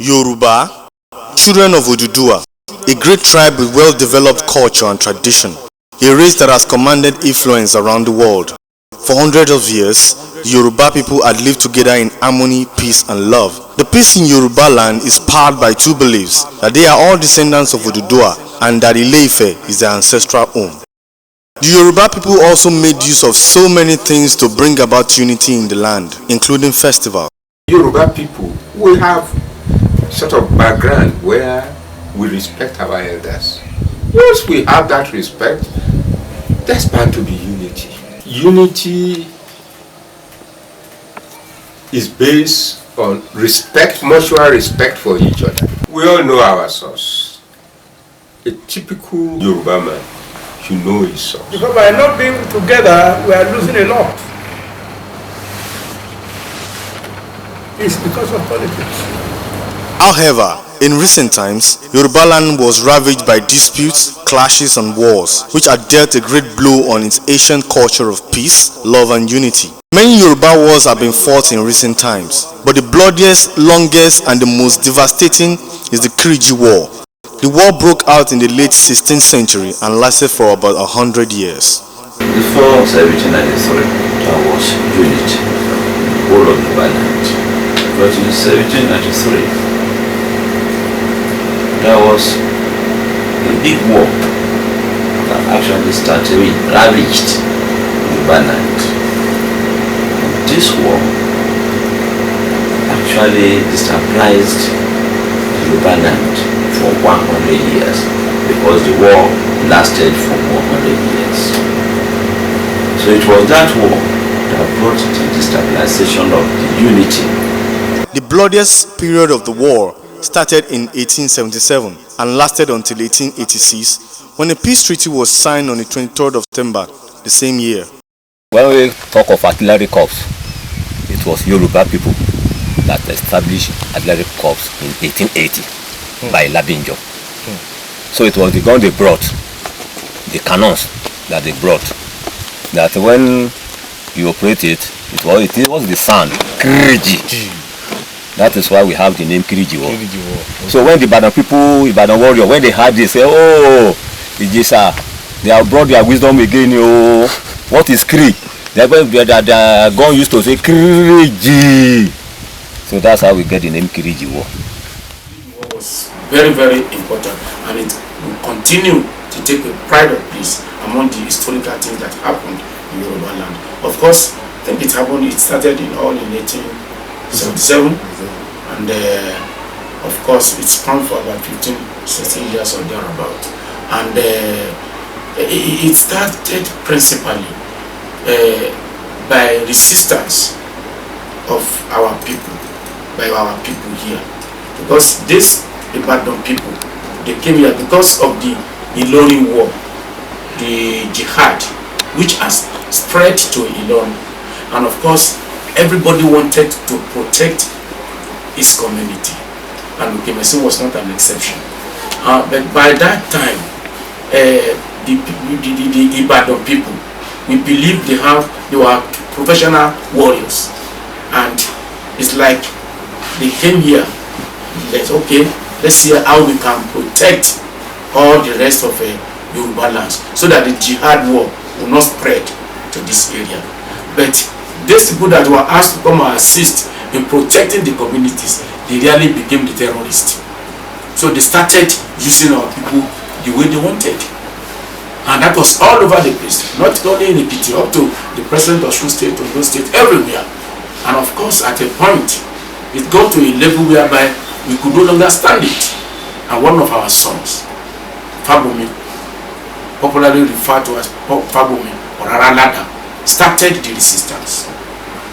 Yoruba, children of ODWA, a great tribe with well-developed culture and tradition, a race that has commanded influence around the world. For hundreds of years, the Yoruba people had lived together in harmony, peace and love. The peace in Yoruba land is powered by two beliefs, that they are all descendants of ODWA and that Ile-Ife is their ancestral home. The Yoruba people also made use of so many things to bring about unity in the land, including festivals. Yoruba people, we have sort of background where we respect our elders. Once we have that respect, there's bound to be unity. Unity is based on respect, mutual respect for each other. We all know our source. A typical Yoruba man should know his source. Because by not being together, we are losing a lot. It's because of politics. However, in recent times, Yoruba land was ravaged by disputes, clashes and wars, which had dealt a great blow on its ancient culture of peace, love and unity. Many Yoruba wars have been fought in recent times, but the bloodiest, longest and the most devastating is the Kiriji War. The war broke out in the late 16th century and lasted for about 100 years. Before 1793, there was unity, all of the land. But in 1793, there was a big war that actually started, ravaged Yoruba land. This war actually destabilized Yoruba land for 100 years because the war lasted for 100 years. So it was that war that brought the destabilization of the unity. The bloodiest period of the war started in 1877 and lasted until 1886, when a peace treaty was signed on the 23rd of September the same year. When we talk of artillery corps, it was Yoruba people that established artillery corps in 1880 by Labinjo. So it was the gun they brought, the cannons that they brought, that when you operate it, it was the sound, Kiriji. That is why we have the name Kiriji War. Okay. So when the Ibadan people, Ibadan warrior, when they heard this, say, oh, Ijesa, they have brought their wisdom again. Oh, what is Kiri? The gun used to say Kiriji. So that's how we get the name Kiriji War. It was very, very important, and it will continue to take a pride of place among the historical things that happened in Yoruba land. Of course, I think it started in 1877, and of course it spanned for about 15-16 years or thereabout, and it started principally by resistance of our people, here, because this Ibadan people, they came here because of the Ilorin war, the jihad, which has spread to Ilorin, and of course everybody wanted to protect his community, and Ukemesin was not an exception. But by that time, the Ibadan people, we believe they were professional warriors, and it's like they came here. Okay, let's see how we can protect all the rest of Yoruba lands, so that the jihad war will not spread to this area. But these people that were asked to come and assist in protecting the communities, they really became the terrorists. So they started using our people the way they wanted, and that was all over the place, not only in Ekiti, up to the president of Osun State, Ondo State, everywhere. And of course, at a point, it got to a level whereby we could no longer stand it. And one of our sons, Fabomi, popularly referred to as Fabomi or Aralada, started the resistance.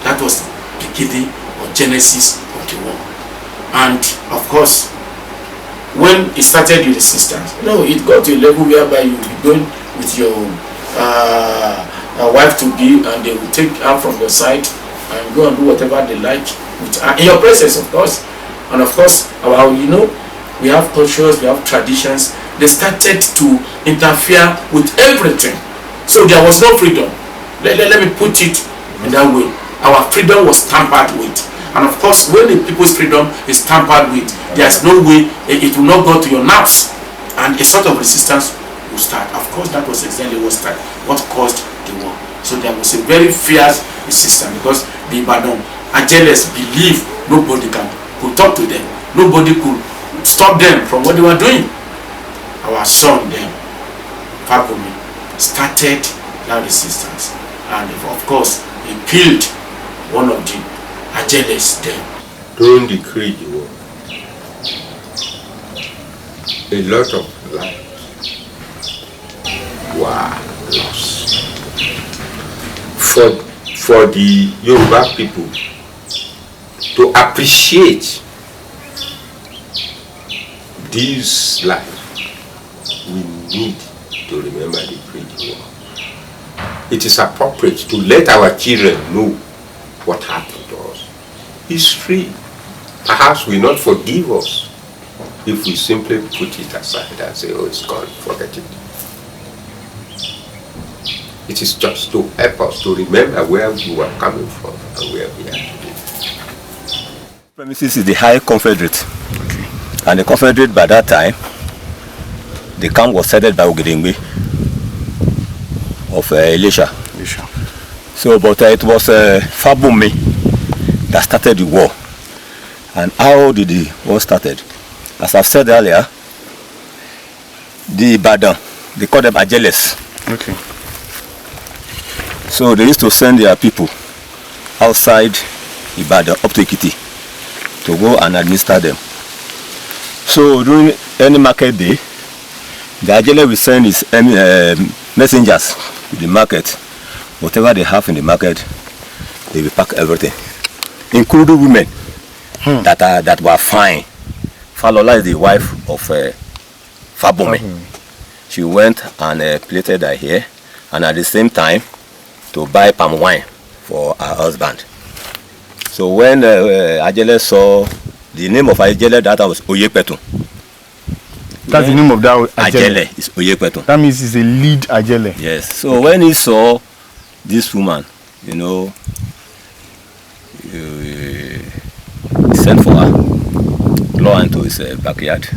That was the beginning or genesis of the war. And of course, when it started the resistance, it got to a level whereby you will be going with your wife to be, and they will take her from your side and go and do whatever they like. in your presence, of course. And of course, we have cultures, we have traditions. They started to interfere with everything. So there was no freedom. Let me put it in that way. Our freedom was tampered with. And of course, when the people's freedom is tampered with, there's no way it will not go to your nerves. And a sort of resistance will start. Of course, that was exactly what caused the war. So there was a very fierce resistance because the Ibadan Ajeles believe nobody can talk to them. Nobody could stop them from what they were doing. Our son then, Fabumi, started that resistance. And of course, he killed one of the Ajeles then. During the Creed War, a lot of lives were lost. For the Yoruba people to appreciate this life, we need to remember the Creed War. It is appropriate to let our children know what happened to us. History perhaps will not forgive us if we simply put it aside and say, oh, it's gone, forget it. It is just to help us to remember where we were coming from and where we are today. Premises is the High Confederate. Okay. And the Confederate by that time, the camp was headed by Ogedengbe of Elisha. So, but it was Fabumi that started the war. And how did the war started? As I've said earlier, the Ibadan, they call them Ajeles. Okay. So they used to send their people outside Ibadan up to Ekiti to go and administer them. So during any market day, the Ajele will send his messengers to the market. Whatever they have in the market, they will pack everything, including women that were fine. Falola is the wife of Fabome. She went and plaited her hair, and at the same time to buy palm wine for her husband. So when Ajele saw the name of Ajele, that was Oyepetun. That's the name of that Ajele is Oyepetun. That means it's a lead Ajele. Yes. So when he saw this woman, he sent for her, law into his backyard,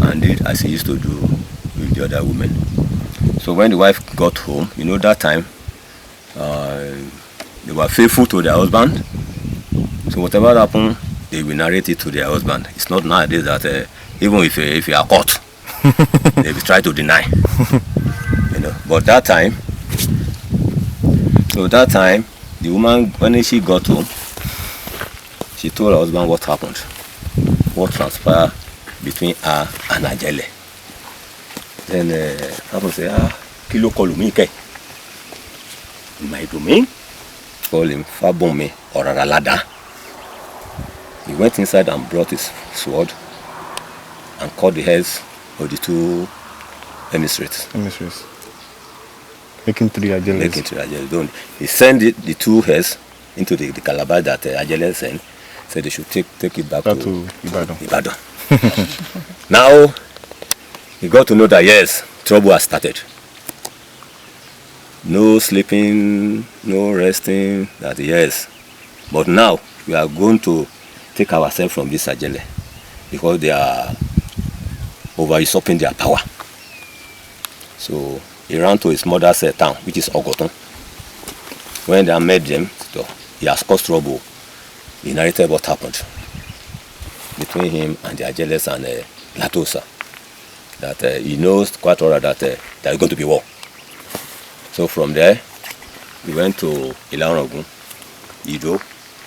and did as he used to do with the other women. So when the wife got home, that time they were faithful to their husband. So whatever happened, they will narrate it to their husband. It's not nowadays that even if you are caught, they will try to deny. But that time, the woman, when she got home, she told her husband what happened, what transpired between her and Ajele. Then husband said, Kilo Kolumike. In my domain, call him Fabome or Aralada. He went inside and brought his sword and cut the heads of the two emissaries. Making 3 Ajeles. He sent the two heads into the calabash that Ajele sent, said they should take it back to Ibadan. Now, he got to know that yes, trouble has started. No sleeping, no resting, that yes. But now, we are going to take ourselves from this Ajele because they are over-usurping their power. So he ran to his mother's town, which is Ogoton. When they met them, so he has caused trouble. He narrated what happened between him and the Ajeles and Latosa. That he knows quite well that there is going to be war. So from there, we went to Ilarogun, Ido.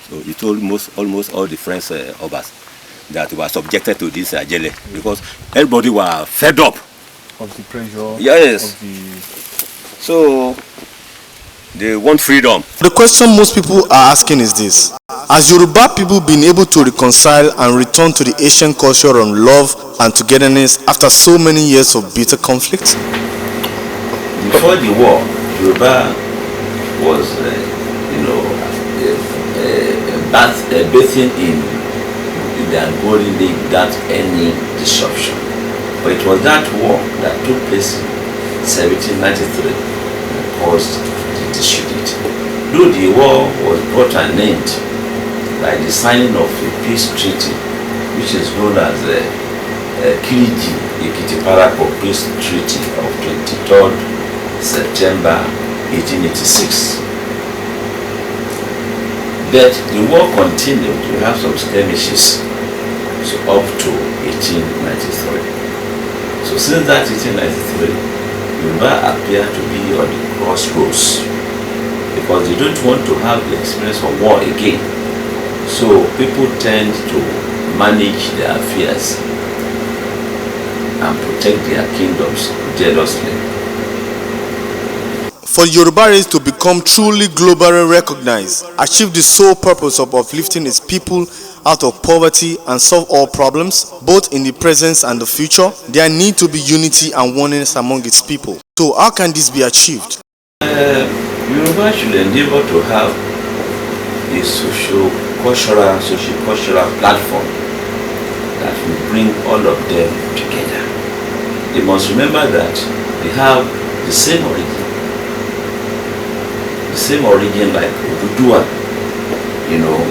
So he told almost all the friends of us that were subjected to this Ajele because everybody were fed up of the pressure. Yes. So they want freedom. The question most people are asking is this: has Yoruba people been able to reconcile and return to the ancient culture on love and togetherness after so many years of bitter conflict? Before the war, Yoruba was, a bathing in the Angoli League without any disruption. But it was that war that took place in 1793 that caused the disunity. Though the war was brought an end by the signing of a peace treaty, which is known as the Kiriji Ekiti-Parapor Peace Treaty of 23rd September 1886. But the war continued. We have some skirmishes up to 1893. So since that 1893, Yoruba appear to be on the crossroads because they don't want to have the experience of war again. So people tend to manage their affairs and protect their kingdoms jealously. For Yoruba race to become truly globally recognized, achieve the sole purpose of uplifting its people out of poverty and solve all problems, both in the present and the future, there need to be unity and oneness among its people. So how can this be achieved? Yoruba should endeavor to have a socio-cultural platform that will bring all of them together. They must remember that they have the same origin like ODWA,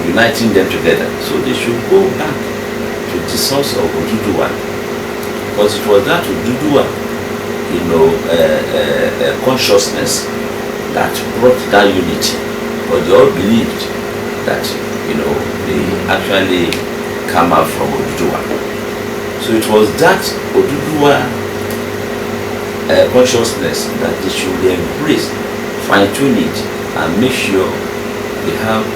uniting them together. So they should go back to the source of ODWA, because it was that ODWA, consciousness that brought that unity. But they all believed that, they actually come out from ODWA. So it was that ODWA consciousness that they should embrace, fine-tune it, and make sure they have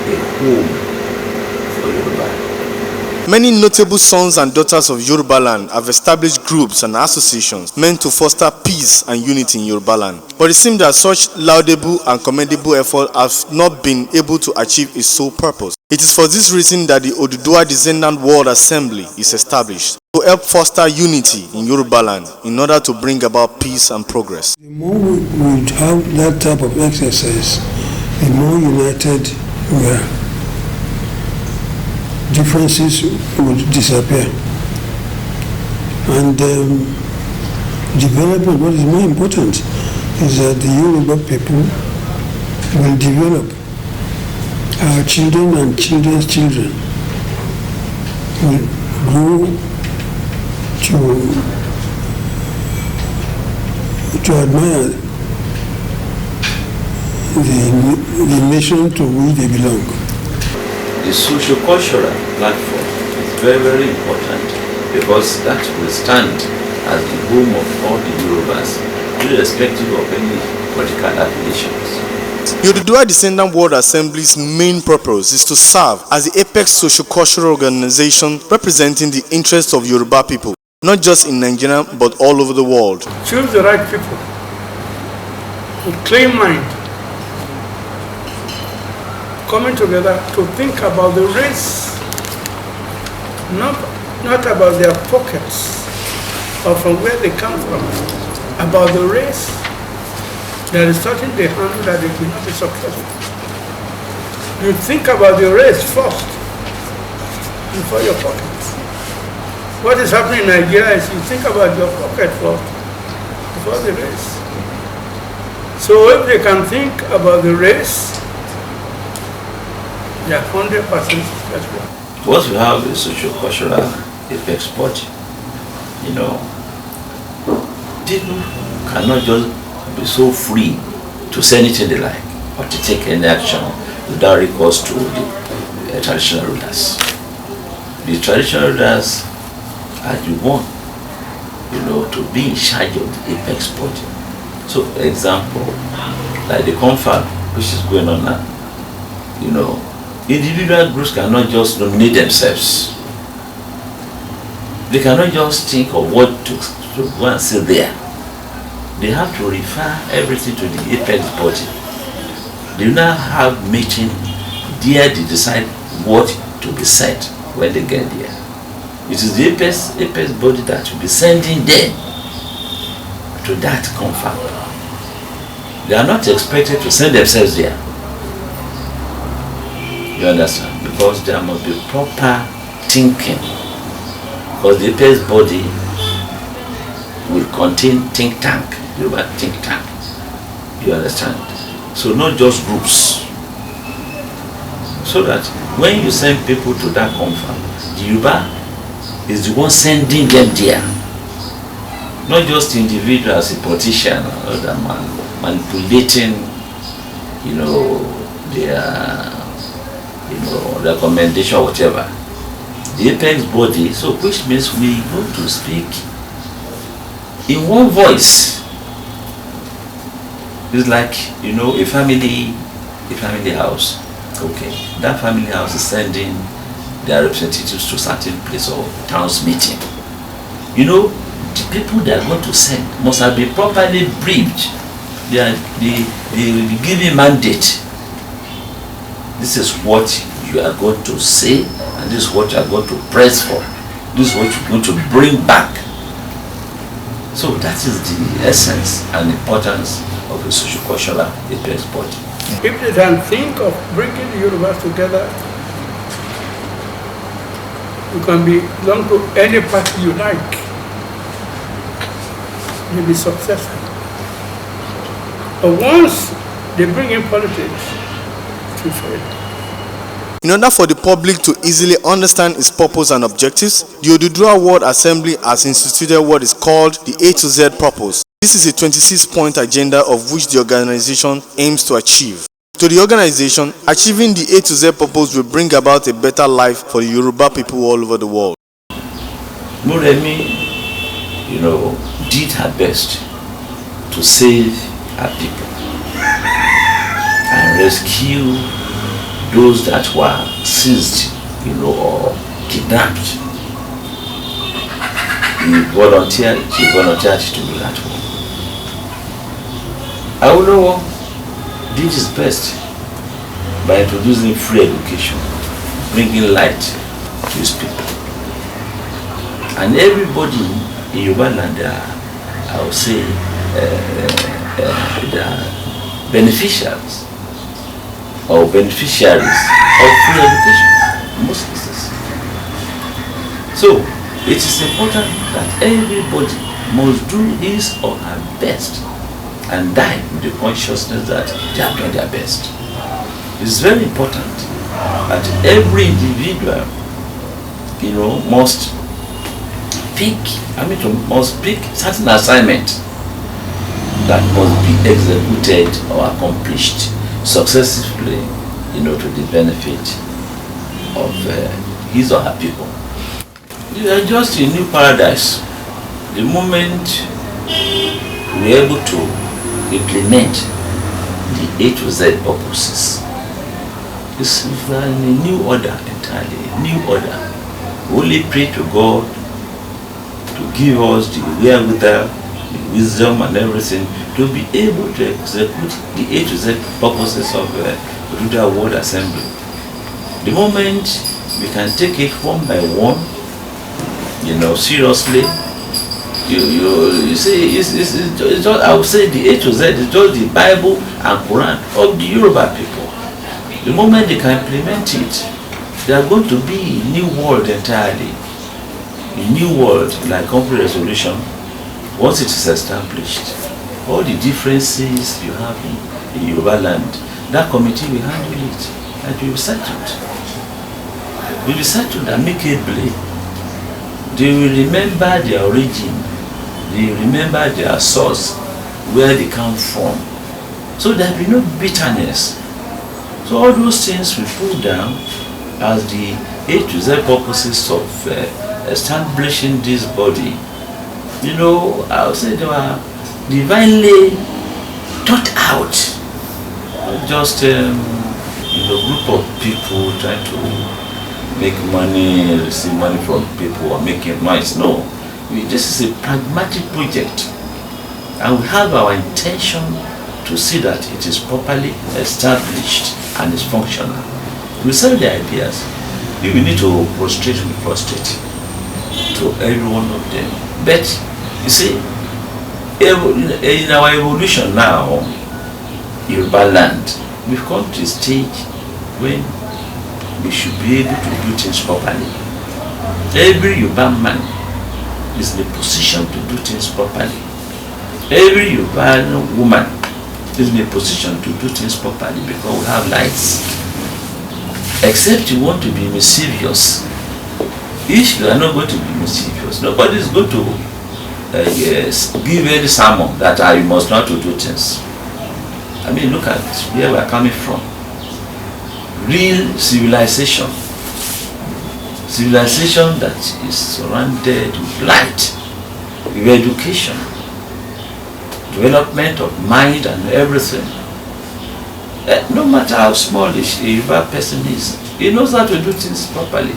a home for Yoruba. Many notable sons and daughters of Yoruba land have established groups and associations meant to foster peace and unity in Yoruba land. But it seems that such laudable and commendable effort have not been able to achieve its sole purpose. It is for this reason that the ODWA Descendant World Assembly is established to help foster unity in Yoruba land in order to bring about peace and progress. The more we would have that type of exercise, the more united we are. Differences would disappear. And development, what is more important, is that the Yoruba people will develop. Our children and children's children will grow to admire the nation to which they belong. The socio-cultural platform is very, very important because that will stand as the home of all the Yorubas, irrespective of any political affiliations. The ODWA Descendant World Assembly's main purpose is to serve as the apex socio-cultural organization representing the interests of Yoruba people, not just in Nigeria but all over the world. Choose the right people with clean mind, coming together to think about the race, not about their pockets or from where they come from, about the race. There is something they handle that they will not be successful. You think about the race first before your pockets. What is happening in Nigeria is you think about your pocket first before the race. So if they can think about the race, they are 100% successful. Once we have a socio-cultural apex body, people cannot just be so free to say anything they like or to take any action without recourse to the traditional rulers. The traditional rulers are the one, to be in charge of the apex body. So, example, like the confab, which is going on now, individual groups cannot just nominate themselves. They cannot just think of what to go and say there. They have to refer everything to the apex body. They now have meeting there. They decide what to be said when they get there. It is the apex body that will be sending them to that confab. They are not expected to send themselves there. You understand? Because there must be proper thinking. Because the apex body will contain think tank, Yoruba think tank. You understand? So not just groups. So that when you send people to that conference, the Yoruba is the one sending them there. Not just individuals, a politician or other man manipulating, their, recommendation or whatever. The apex body, so which means we go to speak in one voice. It's like, a family house. Okay, that family house is sending their representatives to certain place or town's meeting. The people they are going to send must have been properly briefed. They will be given mandate. This is what you are going to say, and this is what you are going to press for. This is what you are going to bring back. So that is the essence and importance of a socio-cultural apex body. If they can think of bringing the Yorubas together, you can belong to any party you like. You'll be successful. But once they bring in politics, it's fail. In order for the public to easily understand its purpose and objectives, the ODWA World Assembly has instituted what is called the A to Z purpose. This is a 26-point agenda of which the organization aims to achieve. To the organization, achieving the A to Z purpose will bring about a better life for the Yoruba people all over the world. Moremi, did her best to save her people and rescue those that were seized, or kidnapped. She volunteered to do that work. Awolowo did his best by introducing free education, bringing light to his people. And everybody in Yoruba land, I would say, they are beneficiaries or beneficiaries of free education in most cases. So it is important that everybody must do his or her best and die with the consciousness that they have done their best. It is very important that every individual, must pick certain assignment that must be executed or accomplished successfully, to the benefit of his or her people. You are just a new paradise. The moment we are able to implement the A to Z purposes, it's a new order entirely, a new order. We only pray to God to give us the wherewithal, the wisdom and everything to be able to execute the A to Z purposes of the ODWA World Assembly. The moment we can take it one by one, seriously, you see, it's just, I would say the A to Z is just the Bible and Quran of the Yoruba people. The moment they can implement it, they are going to be a new world entirely. A new world, like conflict resolution, once it is established, all the differences you have in Yoruba land, that committee will handle it and will be settled. Will be settled amicably. They will remember their origin. They will remember their source, where they come from. So there will be no bitterness. So all those things we put down as the A to Z purposes of establishing this body. I would say they were divinely thought out. Not just a group of people trying to make money, receive money from people or making noise. No, this is a pragmatic project, and we have our intention to see that it is properly established and is functional. We sell the ideas. We need to prostrate to every one of them. But you see, in our evolution now, Yoruba land, we've come to a stage when we should be able to do things properly. Every Yoruba man is in a position to do things properly. Every Yoruba woman is in a position to do things properly because we have lights. Except you want to be mischievous. If you are not going to be mischievous, nobody is going to give any sermon that you must not to do things. I mean, look at where we are coming from. Real civilization. Civilization that is surrounded with light, with education, development of mind and everything. No matter how small a Yoruba person is, he knows how to do things properly.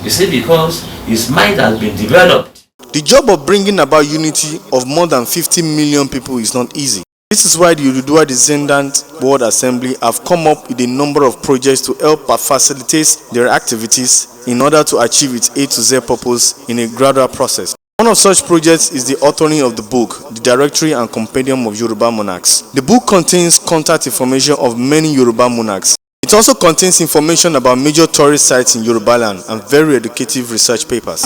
You see, because his mind has been developed. The job of bringing about unity of more than 50 million people is not easy. This is why the ODWA Descendant World Assembly have come up with a number of projects to help facilitate their activities in order to achieve its A to Z purpose in a gradual process. One of such projects is the authoring of the book, The Directory and Compendium of Yoruba Monarchs. The book contains contact information of many Yoruba monarchs. It also contains information about major tourist sites in Yoruba land and very educative research papers.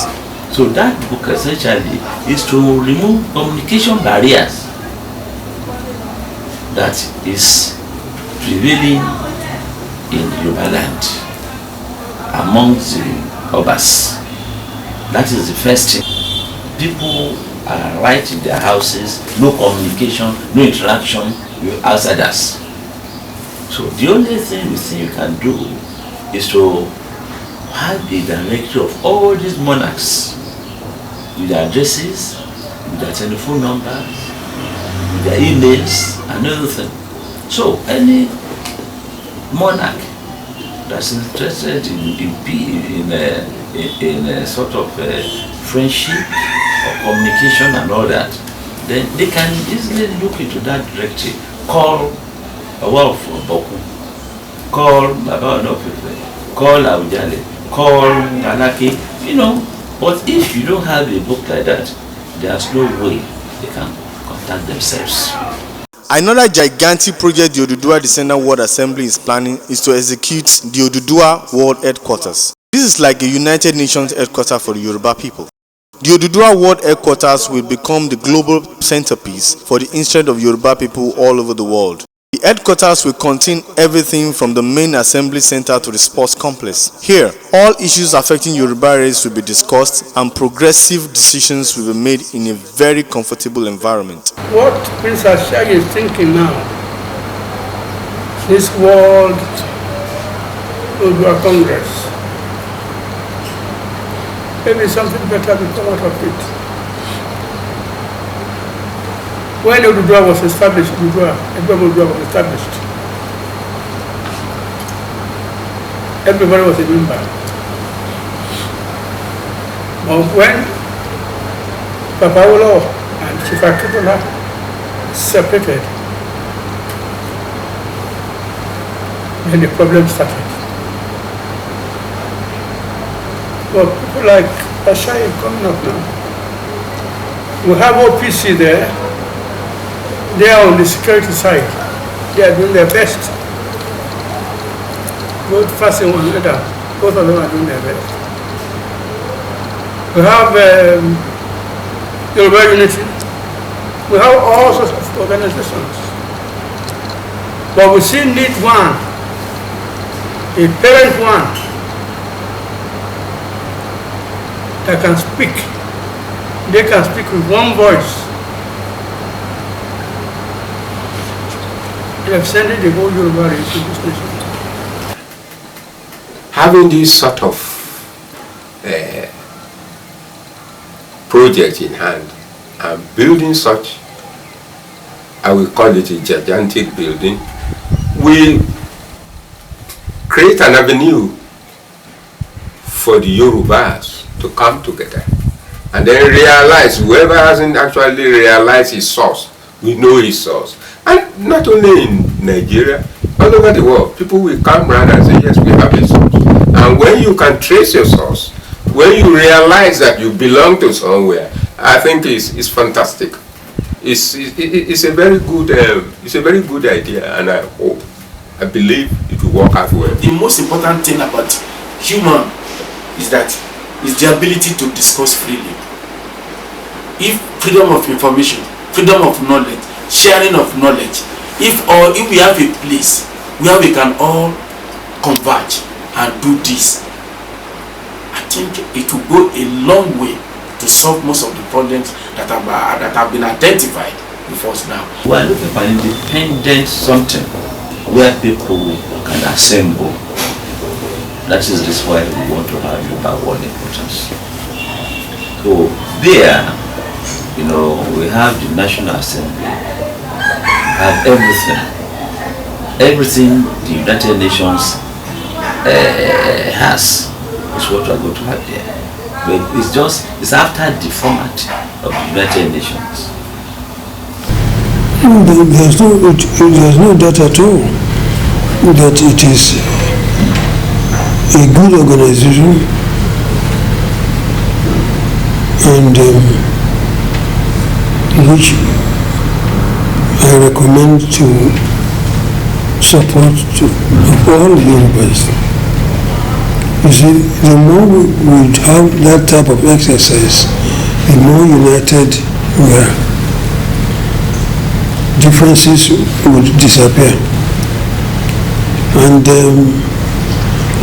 So that book essentially is to remove communication barriers that is prevailing in Yoruba land amongst the Obas. That is the first thing. People are right in their houses, no communication, no interaction with outsiders. So the only thing we think you can do is to have the directory of all these monarchs with their addresses, with their telephone numbers, with their emails and everything. So any monarch that's interested in a sort of friendship or communication and all that, then they can easily look into that directory. Call Awaf Boku, call Baba Onopepe, call Awujale, call Alaki, But if you don't have a book like that, there's no way they can contact themselves. Another gigantic project the ODWA Descendant World Assembly is planning is to execute the ODWA World Headquarters. This is like a United Nations headquarters for the Yoruba people. The ODWA World Headquarters will become the global centerpiece for the interest of Yoruba people all over the world. The headquarters will contain everything from the main assembly center to the sports complex. Here, all issues affecting Yoruba race will be discussed and progressive decisions will be made in a very comfortable environment. What Prince Ashagi is thinking now, this World ODWA Congress, maybe something better will come out of it. When ODWA was established, ODWA was established, everybody was a member. But when Papa Olo and Chief Akitola separated, then the problem started. But people like Ashai coming up now, we have OPC there. They are on the security side. They are doing their best. Both first and one another, both of them are doing their best. We have Yoruba Unity. We have all sorts of organizations. But we still need one, a parent one, that can speak. They can speak with one voice. They have sent the whole Yoruba race to this nation. Having this sort of project in hand and building such, I will call it a gigantic building, will create an avenue for the Yorubas to come together and then realize, whoever hasn't actually realized his source, we know his source. And not only in Nigeria, all over the world, people will come around and say, yes, we have a source. And when you can trace your source, when you realize that you belong to somewhere, I think it's fantastic. It's a very good idea, and I I believe it will work out well. The most important thing about human is the ability to discuss freely. If freedom of information, freedom of knowledge, sharing of knowledge, if we have a place where we can all converge and do this, I think it will go a long way to solve most of the problems that have been identified with us now. We are looking for independent something where people can assemble. That is why we want to have Yoruba World Importance. So there, we have the National Assembly, have everything the United Nations has is what we are going to have there. But it's after the format of the United Nations. There's no doubt at all that it is a good organization, and which I recommend to support to all Yorubas. You see, the more we would have that type of exercise, the more united we are. Differences would disappear. And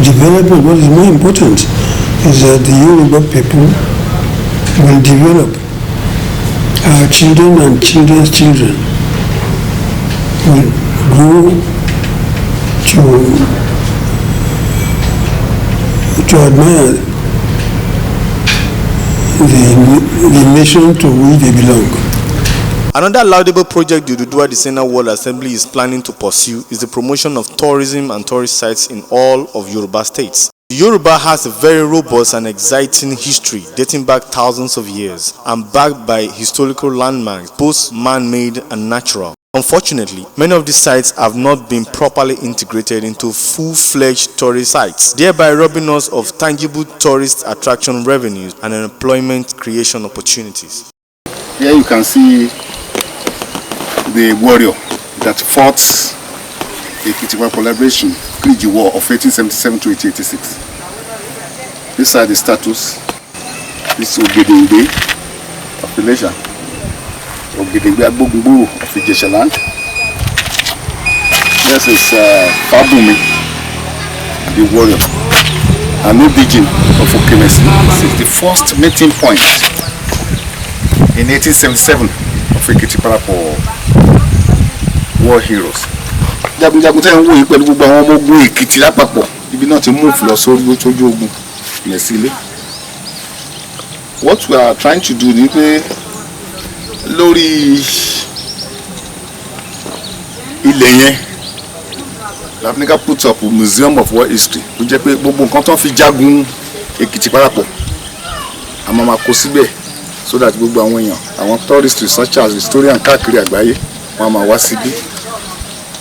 development, what is more important, is that the Yoruba people will develop. Our children and children's children will grow to admire the nation to which they belong. Another laudable project the ODWA World Assembly is planning to pursue is the promotion of tourism and tourist sites in all of Yoruba states. Yoruba has a very robust and exciting history dating back thousands of years and backed by historical landmarks, both man-made and natural. Unfortunately, many of these sites have not been properly integrated into full-fledged tourist sites, thereby robbing us of tangible tourist attraction revenues and employment creation opportunities. Here you can see the warrior that fought the Kitiwa collaboration, Kriji War of 1877 to 1886. These are the statues. This is Ogedengbe of Elisha, Ogedengbe Agbogungburu of Ijeshaland. This is Fabumi, the warrior, an Obijin of Okemesi. This is the first meeting point in 1877 of Ekitiparapo war heroes. Jagunjagun tẹ́ ń wò yìí pẹ̀lú gbogbo àwọn ọmọ ogun Èkìtì lápapọ̀ ibi náà ti move lọ sórí ojú ogun yẹn sílé. What we are trying to do ni pé lórí ilẹ̀ yẹn l'Africa put up a museum of war history tó jẹ́ pé gbogbo nǹkan tó fi jagun Èkìtì parapọ̀ a máa kó síbẹ̀ so that gbogbo àwọn èèyàn àwọn tourist researchers historian káàkiri àgbáyé wọ́n máa wá síbí.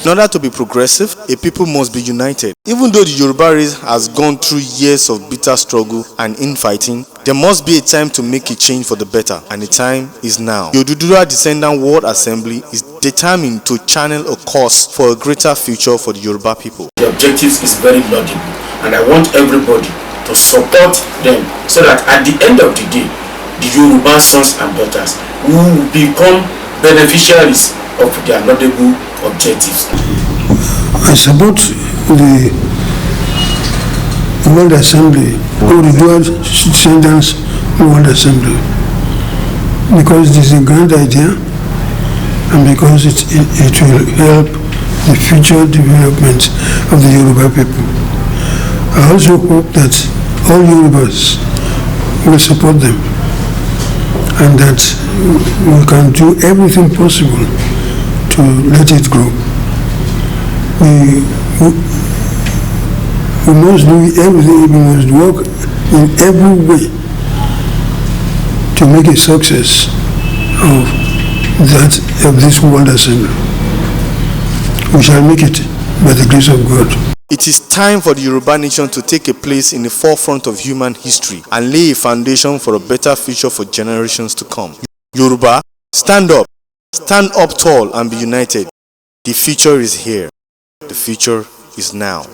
In order to be progressive, a people must be united. Even though the Yoruba race has gone through years of bitter struggle and infighting, there must be a time to make a change for the better, and the time is now. The ODWA Descendant World Assembly is determined to channel a course for a greater future for the Yoruba people. The objectives is very laudable, and I want everybody to support them so that at the end of the day, the Yoruba sons and daughters will become beneficiaries of their laudable objectives. I support the World Assembly, or the Descendants World Assembly, because it is a grand idea and because it will help the future development of the Yoruba people. I also hope that all Yorubas will support them and that we can do everything possible to let it grow. We must do everything, we must work in every way to make a success of this World Assembly. We shall make it by the grace of God. It is time for the Yoruba nation to take a place in the forefront of human history and lay a foundation for a better future for generations to come. Yoruba, stand up tall and be united. The future is here. The future is now.